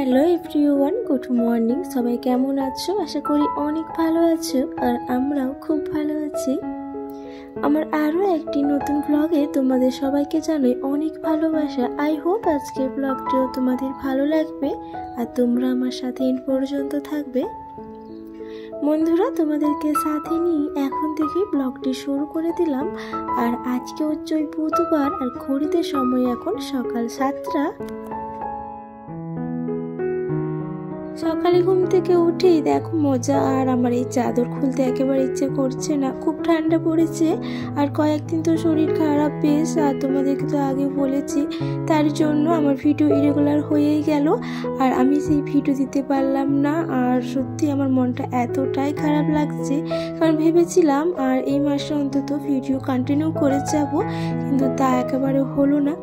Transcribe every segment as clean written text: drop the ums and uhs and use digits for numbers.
Hello everyone, good morning. সবাই কেমন আছো? আশা করি অনেক ভালো আছো, আর আমরাও খুব ভালো আছি। আমার আরও একটি নতুন ব্লগে তোমাদের সবাইকে জানাই অনেক ভালোবাসা। আই হোপ আজকের ব্লগটিও তোমাদের ভালো লাগবে আর তোমরা আমার সাথে এন্ড পর্যন্ত থাকবে। বন্ধুরা, তোমাদেরকে সাথে নিয়ে এখন থেকে ব্লগটি শুরু করে দিলাম। আর আজকে হচ্ছে বুধবার, আর ঘড়িতে সময় এখন সকাল 7টা। সকালে ঘুম থেকে উঠেই দেখো মজা, আর আমার এই চাদর খুলতে একেবারে ইচ্ছে করছে না, খুব ঠান্ডা পড়েছে আর কয়েকদিন তো শরীর খারাপ বেশ, আর তোমাদেরকে তো আগে বলেছি। তার জন্য আমার ভিডিও ইরেগুলার হয়েই গেল, আর আমি সেই ভিডিও দিতে পারলাম না। আর সত্যি আমার মনটা এতটাই খারাপ লাগছে, কারণ ভেবেছিলাম আর এই মাসে অন্তত ভিডিও কন্টিনিউ করে যাব, কিন্তু তা একেবারে হলো না।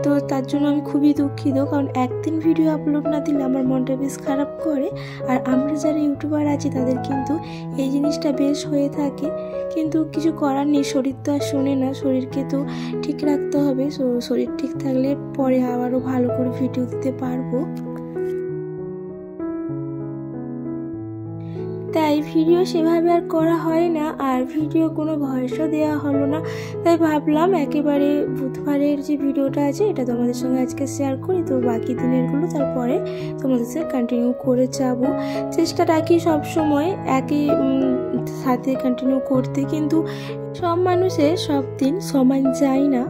তো তার জন্য আমি খুবই দুঃখিত, কারণ একদিন ভিডিও আপলোড না দিলে আমার মনটা বেশ খারাপ করে। আর আমরা যারা ইউটিউবার আছি তাদের কিন্তু এই জিনিসটা বেশ হয়ে থাকে, কিন্তু কিছু করার নেই, শরীর তো আর শোনে না, শরীরকে তো ঠিক রাখতে হবে। শরীর ঠিক থাকলে পরে আবারও ভালো করে ভিডিও দিতে পারবো। তাই ভিডিও সেভাবে আর করা হয় না, আর ভিডিও কোনো ভয়েসও দেওয়া হলো না। তাই ভাবলাম একেবারে বুধবারের যে ভিডিওটা আছে এটা তোমাদের সঙ্গে আজকে শেয়ার করি, তো বাকি দিনেরগুলো তারপরে তোমাদের সাথে কন্টিনিউ করে যাব। চেষ্টা রাখি সবসময় একই সাথে কন্টিনিউ করতে, কিন্তু সব মানুষের সব দিন সমান যায় না।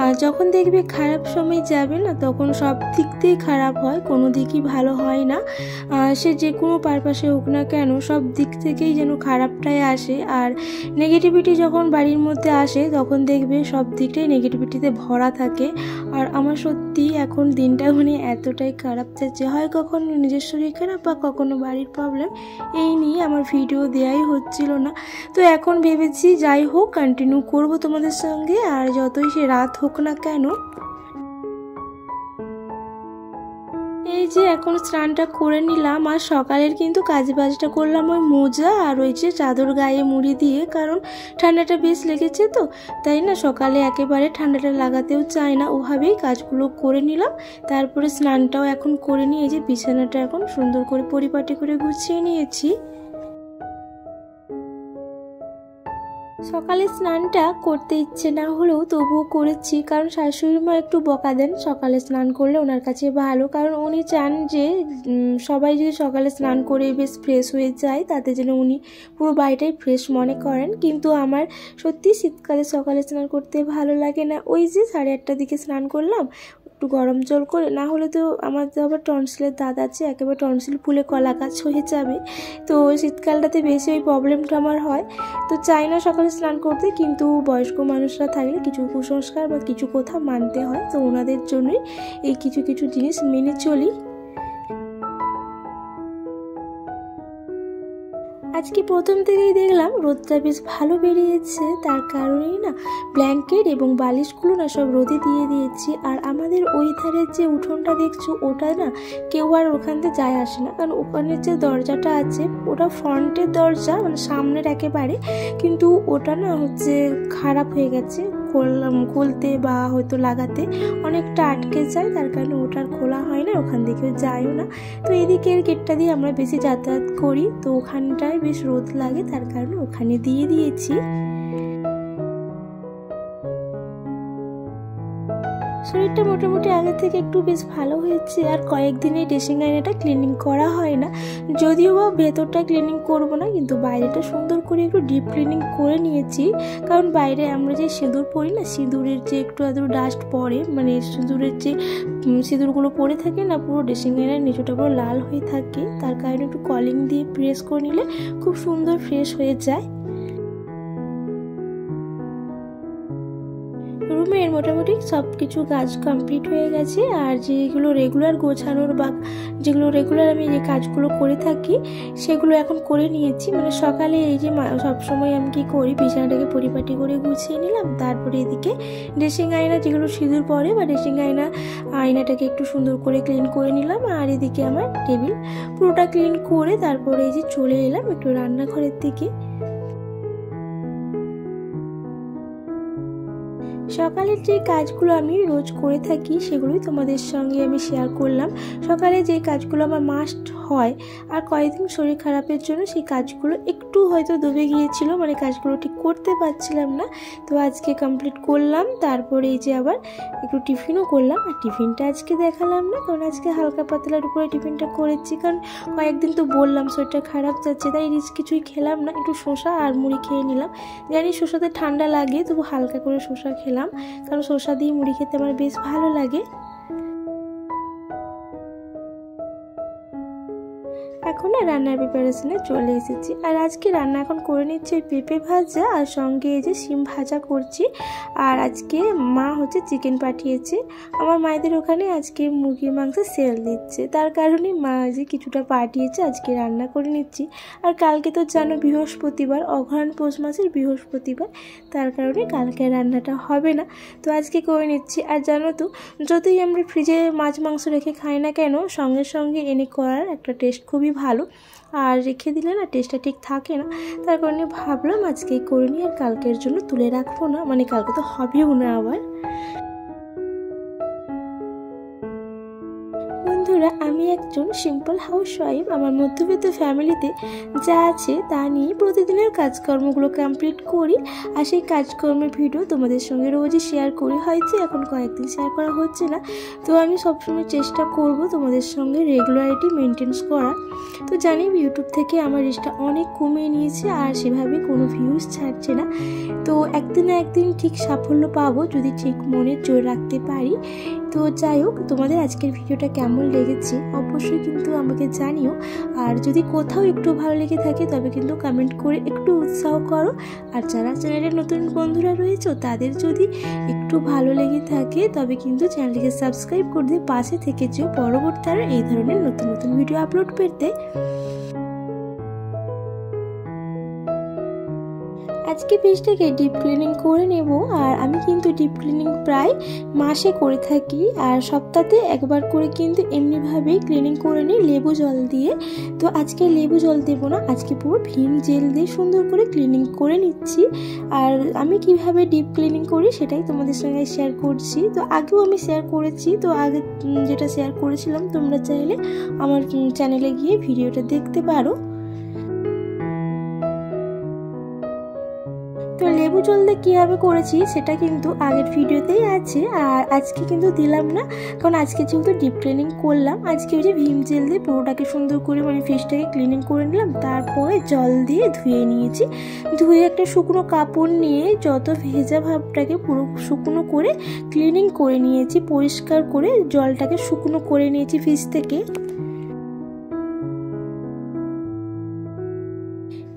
আর যখন দেখবে খারাপ সময় যাবে না, তখন সব দিক দিয়ে খারাপ হয়, কোনো দিকই ভালো হয় না। সে যে কোনো পারপাসে হোক না কেন, সব দিক থেকেই যেন খারাপটাই আসে। আর নেগেটিভিটি যখন বাড়ির মধ্যে আসে তখন দেখবে সব দিকটাই নেগেটিভিটিতে ভরা থাকে। আর আমার সত্যি এখন দিনটা এতটাই খারাপ যাচ্ছে, হয় কখনো নিজের শরীর খারাপ বা কখনো বাড়ির প্রবলেম, এই নিয়ে আমার ভিডিও দেওয়াই হচ্ছিল না। তো এখন ভেবেছি যাই হোক কন্টিনিউ করব তোমাদের সঙ্গে, আর যতই সে রাত হোক না কেন। এই যে এখন স্নানটা করে নিলাম, আর সকালের কিন্তু কাজবাজটা করলাম ওই মোজা আর ওই যে চাদর গায়ে মুড়ি দিয়ে, কারণ ঠান্ডাটা বেশ লেগেছে তো, তাই না সকালে একেবারে ঠান্ডাটা লাগাতেও চায় না, ওভাবেই কাজগুলো করে নিলাম। তারপরে স্নানটাও এখন করে নিয়ে এই যে বিছানাটা এখন সুন্দর করে পরিপাটি করে গুছিয়ে নিয়েছি। সকালে স্নানটা করতে ইচ্ছে না হলেও তবুও করেছি, কারণ শাশুড়ি মা একটু বকা দেন সকালে স্নান করলে ওনার কাছে ভালো, কারণ উনি চান যে সবাই যদি সকালে স্নান করে বেশ ফ্রেশ হয়ে যায়, তাতে যেন উনি পুরো বাড়িটাই ফ্রেশ মনে করেন। কিন্তু আমার সত্যি শীতকালে সকালে স্নান করতে ভালো লাগে না। ওই যে 8:30টার দিকে স্নান করলাম একটু গরম জল করে, না হলে তো আমার তো আবার টনসিলের দাঁত আছে, একেবারে টনসিল ফুলে কলা গাছ হয়ে যাবে। তো শীতকালটাতে বেশি ওই প্রবলেমটা আমার হয়, তো চাই না সকালে স্নান করতে। কিন্তু বয়স্ক মানুষরা থাকলে কিছু কুসংস্কার বা কিছু কথা মানতে হয়, তো ওনাদের জন্যই এই কিছু কিছু জিনিস মেনে চলি। আজকে প্রথম থেকেই দেখলাম রোদটা বেশ ভালো বেরিয়েছে, তার কারণেই না ব্ল্যাঙ্কেট এবং বালিশগুলো না সব রোদে দিয়ে দিয়েছি। আর আমাদের ওই ধারের যে উঠোনটা দেখছো, ওটা না কেউ আর ওখান থেকে যায় আসে না, কারণ ওখানের যে দরজাটা আছে ওটা ফ্রন্টের দরজা, সামনের একেবারে, কিন্তু ওটা না খারাপ হয়ে গেছে, খুলতে বা হয়তো লাগাতে অনেকটা আটকে যায়, তার কারণে ওটার খোলা হয় না, ওখান থেকেও যায়ও না। তো এদিকের গেটটা দিয়ে আমরা বেশি যাতায়াত করি, তো ওখানটায় বেশ রোদ লাগে, তার কারণে ওখানে দিয়ে দিয়েছি। শরীরটা মোটামুটি আগের থেকে একটু বেশ ভালো হয়েছে, আর কয়েকদিনে ড্রেসিং আয়নাটা ক্লিনিং করা হয় না, যদিও বা ভেতরটা ক্লিনিং করব না, কিন্তু বাইরেটা সুন্দর করে একটু ডিপ ক্লিনিং করে নিয়েছি। কারণ বাইরে আমরা যে সিঁদুর পরি না, সিঁদুরের যে একটু আধটু ডাস্ট পড়ে, সিঁদুরের যে সিঁদুরগুলো পরে থাকে না, পুরো ড্রেসিং আয়নার নিচটা পুরো লাল হয়ে থাকে, তার কারণে একটু কলিং দিয়ে প্রেস করে নিলে খুব সুন্দর ফ্রেশ হয়ে যায়। রুমের মোটামুটি সব কিছু কাজ কমপ্লিট হয়ে গেছে, আর যেগুলো রেগুলার গোছানোর বা যেগুলো রেগুলার আমি যে কাজগুলো করে থাকি সেগুলো এখন করে নিয়েছি। সকালে এই যে সবসময় আমি কি করি, বিছানাটাকে পরিপাটি করে গুছিয়ে নিলাম, তারপরে এদিকে ড্রেসিং আয়না যেগুলো সিঁদুর পরে বা ড্রেসিং আয়নাটাকে একটু সুন্দর করে ক্লিন করে নিলাম, আর এদিকে আমার টেবিল পুরোটা ক্লিন করে তারপরে এই যে চলে এলাম একটু রান্নাঘরের দিকে। সকালের যে কাজগুলো আমি রোজ করে থাকি সেগুলোই তোমাদের সঙ্গে আমি শেয়ার করলাম। সকালে যে কাজগুলো আমার মাস্ট হয়, আর কয়েকদিন শরীর খারাপের জন্য সেই কাজগুলো একটু হয়তো দবে গিয়েছিল, মানে কাজগুলো ঠিক করতে পারছিলাম না। তো আজকে কমপ্লিট করলাম। তারপরে এই যে আবার একটু টিফিনও করলাম। আর টিফিনটা আজকে দেখালাম না, কারণ আজকে হালকা পাতলার উপরে টিফিনটা করেছি, কারণ কয়েকদিন তো বললাম শরীরটা খারাপ যাচ্ছে, তাই রিচ কিছুই খেলাম না। একটু শসা আর মুড়ি খেয়ে নিলাম। জানি শসাতে ঠান্ডা লাগে, তবু হালকা করে শসা খেলাম, কারণ শসা দিয়ে মুড়ি খেতে আমার বেশ ভালো লাগে। এখন না রান্নার প্রিপারেশনে চলে এসেছি। আর আজকে রান্না এখন করে নিচ্ছি পেঁপে ভাজা, আর সঙ্গে এই যে শিম ভাজা করছি। আর আজকে মা হচ্ছে চিকেন পাঠিয়েছে। আমার মায়েদের ওখানে আজকে মুরগির মাংসের সেল দিচ্ছে, তার কারণে মা যে কিছুটা পাঠিয়েছে, আজকে রান্না করে নিচ্ছি। আর কালকে তো জানো বৃহস্পতিবার, অঘ্রাণ পৌষ মাসের বৃহস্পতিবার, তার কারণে কালকে রান্নাটা হবে না, তো আজকে করে নিচ্ছি। আর জানো তো, যতই আমরা ফ্রিজে মাছ মাংস রেখে খাই না কেন, সঙ্গে সঙ্গে এনে করার একটা টেস্ট খুবই ভালো, আর রেখে দিলে না টেস্টটা ঠিক থাকে না। তার কারণে ভাবলাম আজকেই করে নিই, আর কালকের জন্য তুলে রাখবো না, মানে কালকে তো হবেও না আবার। বন্ধুরা, আমি একজন সিম্পল হাউসওয়াইফ। আমার মধ্যবিত্ত ফ্যামিলিতে যা আছে তা নিয়ে প্রতিদিনের কাজকর্মগুলো কমপ্লিট করি, আর সেই কাজকর্মের ভিডিও তোমাদের সঙ্গে রোজই শেয়ার করি। হয়তো এখন কয়েকদিন শেয়ার করা হচ্ছে না, তো আমি সবসময় চেষ্টা করব তোমাদের সঙ্গে রেগুলারিটি মেনটেন করার। তো জানি ইউটিউব থেকে আমার রিচটা অনেক কমিয়ে নিয়েছে, আর সেভাবে কোনো ভিউজ ছাড়ছে না। তো একদিন না একদিন ঠিক সাফল্য পাবো, যদি ঠিক মনে জোর রাখতে পারি। তো যাই হোক, তোমাদের আজকের ভিডিওটা কেমন লেগেছে অবশ্যই কিন্তু আমাকে জানিও। আর যদি কোথাও একটু ভালো লেগে থাকে তবে কিন্তু কমেন্ট করে একটু উৎসাহ করো। আর যারা চ্যানেলের নতুন বন্ধুরা রয়েছে তাদের যদি একটু ভালো লেগে থাকে তবে কিন্তু চ্যানেলটিকে সাবস্ক্রাইব করে দিয়ে পাশে থেকে যেও, পরবর্তী আরও এই ধরনের নতুন নতুন ভিডিও আপলোড পেতে। আজকে পেজটাকে ডিপ ক্লিনিং করে নেব। আর আমি কিন্তু ডিপ ক্লিনিং প্রায় মাসে করে থাকি, আর সপ্তাহে একবার করে কিন্তু এমনিভাবেই ক্লিনিং করে নিই লেবু জল দিয়ে। তো আজকে লেবু জল দেবো না, আজকে পুরো ভিম জেল দিয়ে সুন্দর করে ক্লিনিং করে নিচ্ছি। আর আমি কিভাবে ডিপ ক্লিনিং করি সেটাই তোমাদের সঙ্গে শেয়ার করছি। তো আগেও আমি শেয়ার করেছি, তো আগে যেটা শেয়ার করেছিলাম তোমরা চাইলে আমার চ্যানেলে গিয়ে ভিডিওটা দেখতে পারো। তো লেবু জল দিয়ে কীভাবে করেছি সেটা কিন্তু আগের ভিডিওতেই আছে, আর আজকে কিন্তু দিলাম না, কারণ আজকে যেহেতু ডিপ ক্লিনিং করলাম। আজকে ওই যে ভিম জেল দিয়ে পুরোটাকে সুন্দর করে মানে ফেসটাকে ক্লিনিং করে নিলাম, তারপরে জল দিয়ে ধুয়ে নিয়েছি। ধুয়ে একটা শুকনো কাপড় নিয়ে যত ভেজা ভাবটাকে পুরো শুকনো করে ক্লিনিং করে নিয়েছি, পরিষ্কার করে জলটাকে শুকনো করে নিয়েছি ফ্রিজ থেকে।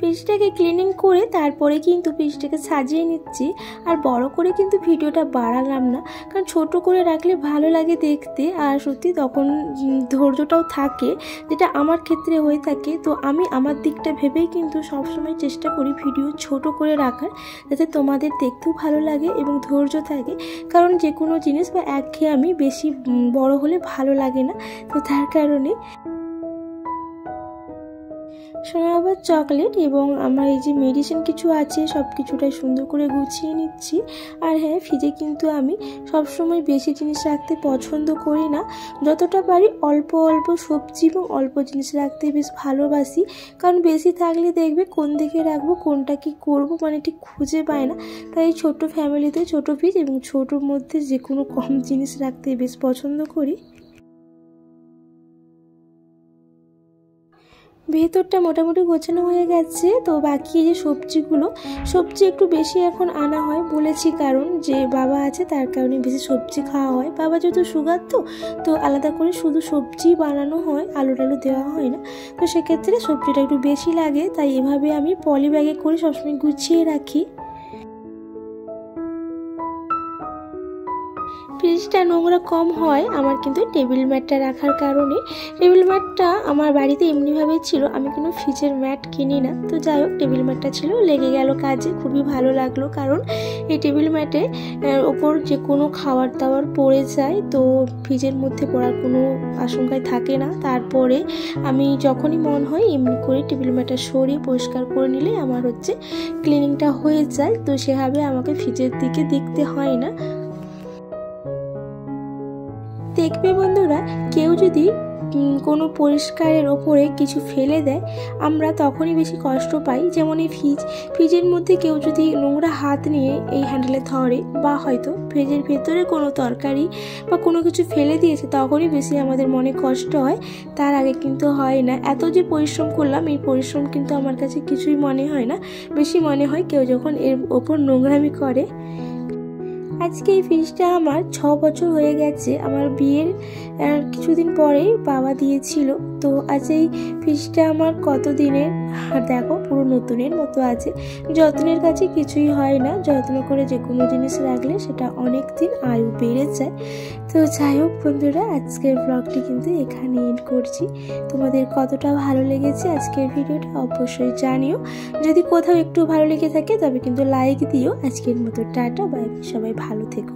পিসটাকে ক্লিনিং করে তারপরে কিন্তু পিসটাকে সাজিয়ে নিচ্ছি। আর বড় করে কিন্তু ভিডিওটা বাড়ালাম না, কারণ ছোট করে রাখলে ভালো লাগে দেখতে, আর সত্যি তখন ধৈর্যটাও থাকে, যেটা আমার ক্ষেত্রে হয়ে থাকে। তো আমি আমার দিকটা ভেবেই কিন্তু সবসময় চেষ্টা করি ভিডিও ছোট করে রাখার, যাতে তোমাদের দেখতেও ভালো লাগে এবং ধৈর্য থাকে। কারণ যে কোনো জিনিস বা একঘেয়েমি বেশি বড় হলে ভালো লাগে না, তো তার কারণে। আবার চকলেট এবং আমার এই যে মেডিসিন কিছু আছে সব কিছুটাই সুন্দর করে গুছিয়ে নিচ্ছি। আর হ্যাঁ, ফ্রিজে কিন্তু আমি সবসময় বেশি জিনিস রাখতে পছন্দ করি না, যতটা পারি অল্প অল্প সবজি এবং অল্প জিনিস রাখতে বেশ ভালোবাসি। কারণ বেশি থাকলে দেখবে কোন দিকে রাখবো কোনটা কি করব মানে ঠিক খুঁজে পায় না। তাই ছোট ফ্যামিলিতে ছোট ফ্রিজ এবং ছোটোর মধ্যে যে কোনো কম জিনিস রাখতে বেশ পছন্দ করি। ভেতরটা মোটামুটি গোছানো হয়ে গেছে। তো বাকি যে সবজি একটু বেশি এখন আনা হয় বলেছি, কারণ যে বাবা আছে তার কারণে বেশি সবজি খাওয়া হয়। বাবা যেহেতু সুগার, তো আলাদা করে শুধু সবজি বানানো হয়, আলু টালু দেওয়া হয় না। তো সেক্ষেত্রে সবজিটা একটু বেশি লাগে, তাই এভাবে আমি পলি ব্যাগে করে সবসময় গুছিয়ে রাখি। ফ্রিজ ফ্রিজটা নোংরা কম হয় আমার কিন্তু টেবিল ম্যাটটা রাখার কারণে। টেবিল ম্যাটটা আমার বাড়িতে এমনিভাবেই ছিল, আমি কিন্তু ফ্রিজের ম্যাট কিনি না। তো যাই হোক, টেবিল ম্যাটটা ছিল, লেগে গেল কাজে, খুবই ভালো লাগলো। কারণ এই টেবিল ম্যাটে ওপর যে কোনো খাবার দাবার পড়ে যায় তো ফ্রিজের মধ্যে পড়ার কোনো আশঙ্কায় থাকে না। তারপরে আমি যখনই মন হয় এমনি করে টেবিল ম্যাটটা সরিয়ে পরিষ্কার করে নিলে আমার হচ্ছে ক্লিনিংটা হয়ে যায়। তো সেভাবে আমাকে ফ্রিজের দিকে দেখতে হয় না। দেখবে বন্ধুরা, কেউ যদি কোনো পরিষ্কারের ওপরে কিছু ফেলে দেয় আমরা তখনই বেশি কষ্ট পাই। যেমন এই ফ্রিজের মধ্যে কেউ যদি নোংরা হাত নিয়ে এই হ্যান্ডেলে ধরে বা হয়তো ফ্রিজের ভেতরে কোনো তরকারি বা কোনো কিছু ফেলে দিয়েছে তখনই বেশি আমাদের মনে কষ্ট হয়, তার আগে কিন্তু হয় না। এত যে পরিশ্রম করলাম এই পরিশ্রম কিন্তু আমার কাছে কিছুই মনে হয় না, বেশি মনে হয় কেউ যখন এর ওপর নোংরামি করে। আজকে এই ফ্রিজটা আমার 6 বছর হয়ে গেছে, আমার বিয়ের কিছুদিন পরেই বাবা দিয়েছিল। তো আজ এই ফ্রিজটা আমার কত দিনের, দেখো পুরো নতুনের মতো আছে। যত্নের কাছে কিছুই হয় না, যত্ন করে যে কোনো জিনিস রাখলে সেটা অনেক দিন আয়ু বেড়ে যায়। তো যাই হোক বন্ধুরা, আজকের ব্লগটি কিন্তু এখানে এন্ড করছি। তোমাদের কতটা ভালো লেগেছে আজকের ভিডিওটা অবশ্যই জানিও। যদি কোথাও একটু ভালো লেগে থাকে তবে কিন্তু লাইক দিও। আজকের মতো টাটা, বাই, সবাই ভালো থেকো।